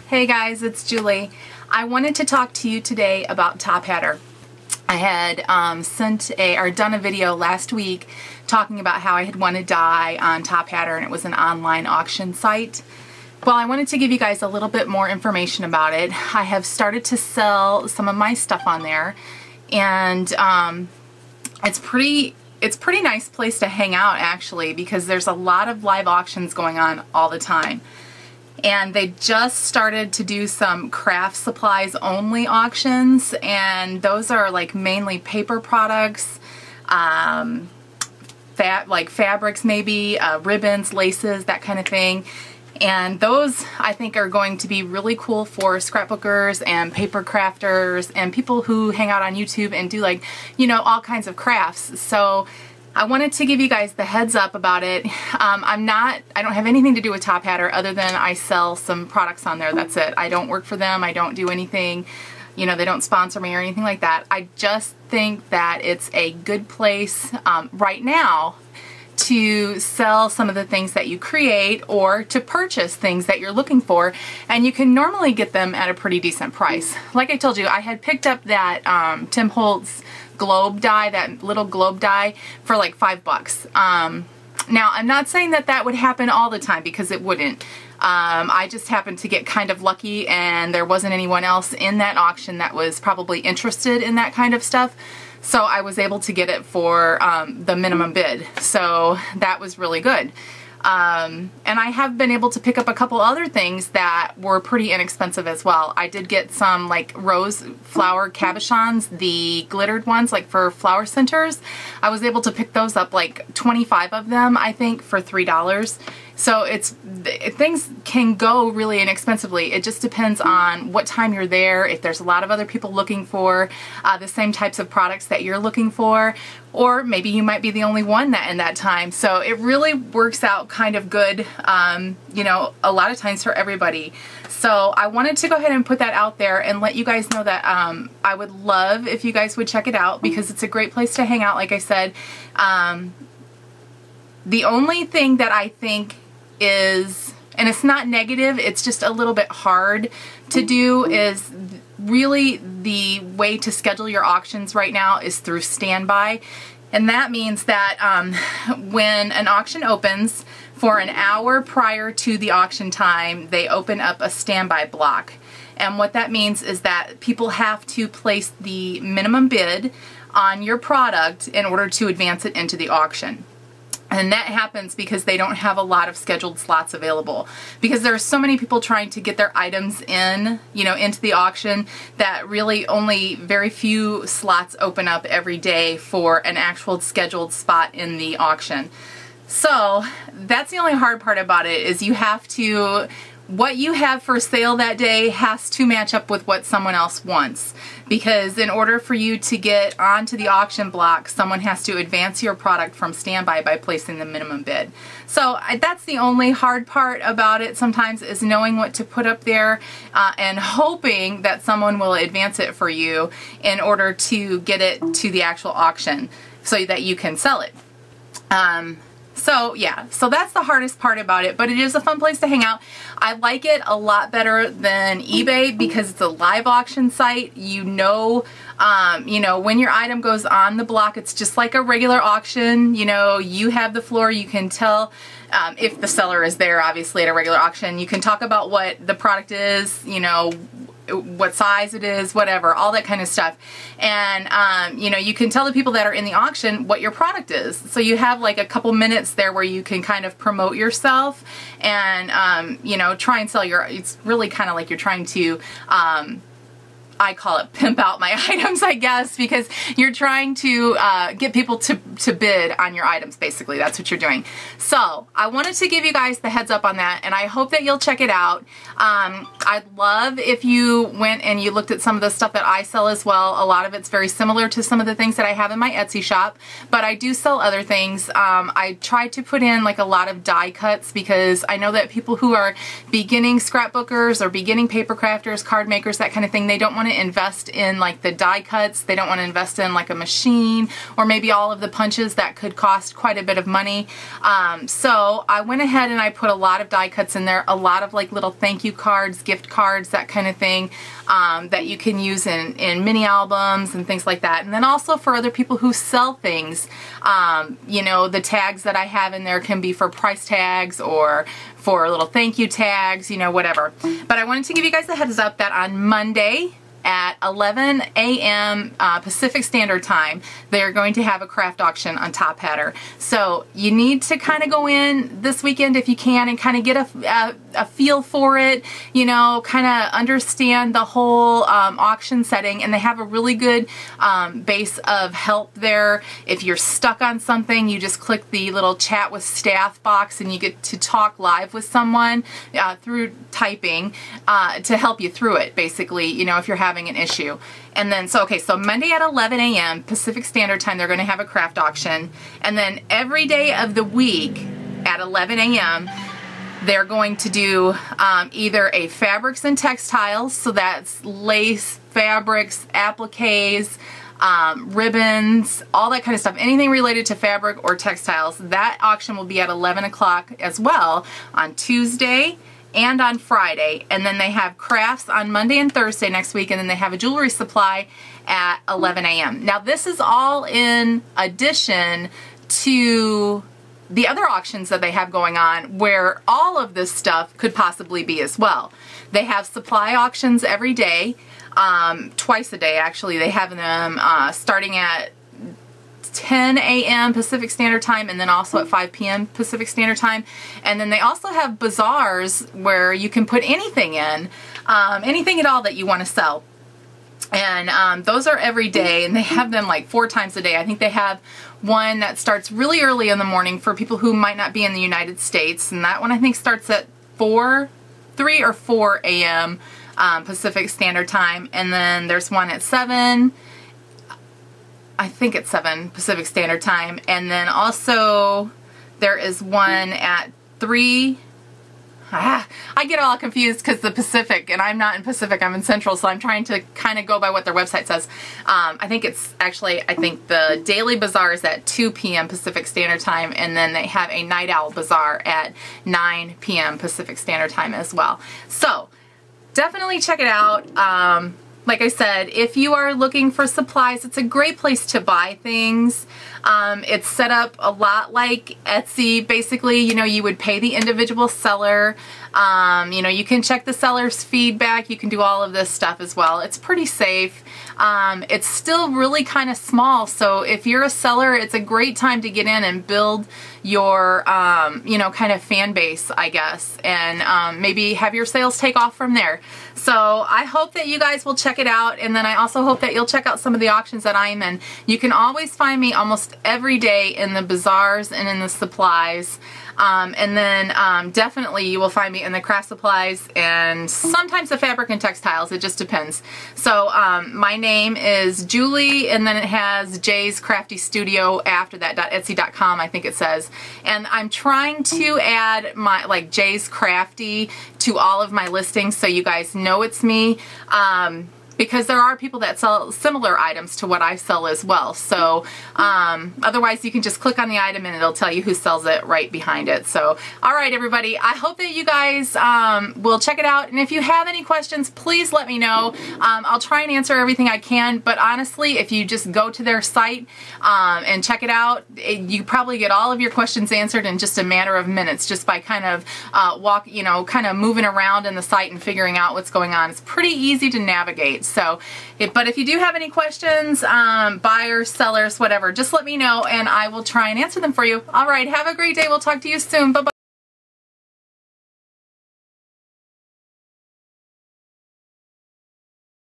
Hey guys, it's Julie. I wanted to talk to you today about Tophatter. I had done a video last week talking about how I had won a die on Tophatter, and it was an online auction site. Well, I wanted to give you guys a little bit more information about it. I have started to sell some of my stuff on there, and it's pretty nice place to hang out actually, because there's a lot of live auctions going on all the time. And they just started to do some craft supplies only auctions, and those are like mainly paper products, like fabrics maybe, ribbons, laces, that kind of thing. And those I think are going to be really cool for scrapbookers and paper crafters and people who hang out on YouTube and do, like, you know, all kinds of crafts. So I wanted to give you guys the heads up about it. I don't have anything to do with Tophatter other than I sell some products on there. That's it. I don't work for them. I don't do anything. You know, they don't sponsor me or anything like that. I just think that it's a good place right now to sell some of the things that you create or to purchase things that you're looking for, and you can normally get them at a pretty decent price. Like I told you, I had picked up that Tim Holtz globe die, that little globe die, for like $5. Now, I'm not saying that that would happen all the time, because it wouldn't. I just happened to get kind of lucky, and there wasn't anyone else in that auction that was probably interested in that kind of stuff. So I was able to get it for the minimum bid. So that was really good. And I have been able to pick up a couple other things that were pretty inexpensive as well. I did get some like rose flower cabochons, the glittered ones, like for flower centers. I was able to pick those up, like 25 of them, I think, for $3. So things can go really inexpensively. It just depends on what time you're there, if there's a lot of other people looking for the same types of products that you're looking for, or maybe you might be the only one in that time. So it really works out kind of good, you know, a lot of times for everybody. So I wanted to go ahead and put that out there and let you guys know that I would love if you guys would check it out, because it's a great place to hang out, like I said. The only thing that I think is, and it's not negative, it's just a little bit hard to do, is really the way to schedule your auctions right now is through standby. And that means that when an auction opens, for an hour prior to the auction time, they open up a standby block. And what that means is that people have to place the minimum bid on your product in order to advance it into the auction. And that happens because they don't have a lot of scheduled slots available, because there are so many people trying to get their items in, you know, into the auction, that really only very few slots open up every day for an actual scheduled spot in the auction. So that's the only hard part about it, is you have to, what you have for sale that day has to match up with what someone else wants. Because in order for you to get onto the auction block, someone has to advance your product from standby by placing the minimum bid. So that's the only hard part about it sometimes, is knowing what to put up there and hoping that someone will advance it for you in order to get it to the actual auction so that you can sell it. So yeah, so that's the hardest part about it, but it is a fun place to hang out. I like it a lot better than eBay because it's a live auction site. You know, when your item goes on the block, it's just like a regular auction. You know, you have the floor, you can tell if the seller is there, obviously, at a regular auction. You can talk about what the product is, you know, what size it is, whatever, all that kind of stuff. And, you know, you can tell the people that are in the auction what your product is. So you have like a couple minutes there where you can kind of promote yourself and, you know, try and sell it's really kind of like you're trying to, I call it pimp out my items, I guess, because you're trying to get people to bid on your items, basically. That's what you're doing. So I wanted to give you guys the heads up on that, and I hope that you'll check it out. I'd love if you went and you looked at some of the stuff that I sell as well. A lot of it's very similar to some of the things that I have in my Etsy shop, but I do sell other things. I try to put in like a lot of die cuts, because I know that people who are beginning scrapbookers or beginning paper crafters, card makers, that kind of thing, they don't want want to invest in like the die cuts. They don't want to invest in like a machine or maybe all of the punches that could cost quite a bit of money. So I went ahead and I put a lot of die cuts in there, a lot of like little thank you cards, gift cards, that kind of thing, that you can use in mini albums and things like that. And then also for other people who sell things, you know, the tags that I have in there can be for price tags or for little thank you tags, you know, whatever. But I wanted to give you guys a heads up that on Monday at 11 a.m. Pacific Standard Time, they're going to have a craft auction on Tophatter. So you need to kind of go in this weekend if you can and kind of get a feel for it, you know, kind of understand the whole auction setting. And they have a really good base of help there. If you're stuck on something, you just click the little chat with staff box and you get to talk live with someone through typing to help you through it, basically, you know, if you're having an issue. And then, so Monday at 11 a.m. Pacific Standard Time, they're going to have a craft auction. And then every day of the week at 11 a.m., they're going to do either a fabrics and textiles, so that's lace, fabrics, appliques, ribbons, all that kind of stuff, anything related to fabric or textiles. That auction will be at 11 o'clock as well on Tuesday and on Friday. And then they have crafts on Monday and Thursday next week, and then they have a jewelry supply at 11 a.m. Now this is all in addition to the other auctions that they have going on where all of this stuff could possibly be as well. They have supply auctions every day, twice a day actually. They have them starting at 10 a.m. Pacific Standard Time and then also at 5 p.m. Pacific Standard Time. And then they also have bazaars where you can put anything in, anything at all that you want to sell. And those are every day, and they have them like 4 times a day. I think they have one that starts really early in the morning for people who might not be in the United States, and that one I think starts at 3 or 4 a.m. Pacific Standard Time. And then there's one at 7, I think it's 7 Pacific Standard Time. And then also there is one at 3. I get all confused because the Pacific, and I'm not in Pacific, I'm in Central, so I'm trying to kind of go by what their website says. I think it's actually, I think the Daily Bazaar is at 2 p.m. Pacific Standard Time, and then they have a Night Owl Bazaar at 9 p.m. Pacific Standard Time as well. So definitely check it out. Like I said, if you are looking for supplies, it's a great place to buy things. It's set up a lot like Etsy. Basically, you know, you would pay the individual seller. You know, you can check the seller's feedback. You can do all of this stuff as well. It's pretty safe. It's still really kind of small, so if you're a seller, it's a great time to get in and build your, you know, kind of fan base, I guess, and maybe have your sales take off from there. So I hope that you guys will check it out, and then I also hope that you'll check out some of the auctions that I'm in. You can always find me almost every day in the bazaars and in the supplies. And then definitely you will find me in the craft supplies and sometimes the fabric and textiles. It just depends. So my name is Julie, and then it has Jay's Crafty Studio after that, .etsy.com I think it says. And I'm trying to add my like Jay's Crafty to all of my listings so you guys know it's me. Because there are people that sell similar items to what I sell as well. So otherwise you can just click on the item and it'll tell you who sells it right behind it. So alright everybody, I hope that you guys will check it out, and if you have any questions, please let me know. I'll try and answer everything I can, but honestly, if you just go to their site and check it out, you probably get all of your questions answered in just a matter of minutes, just by kind of kind of moving around in the site and figuring out what's going on. It's pretty easy to navigate. So, but if you do have any questions, buyers, sellers, whatever, just let me know and I will try and answer them for you. All right, have a great day. We'll talk to you soon. Bye-bye.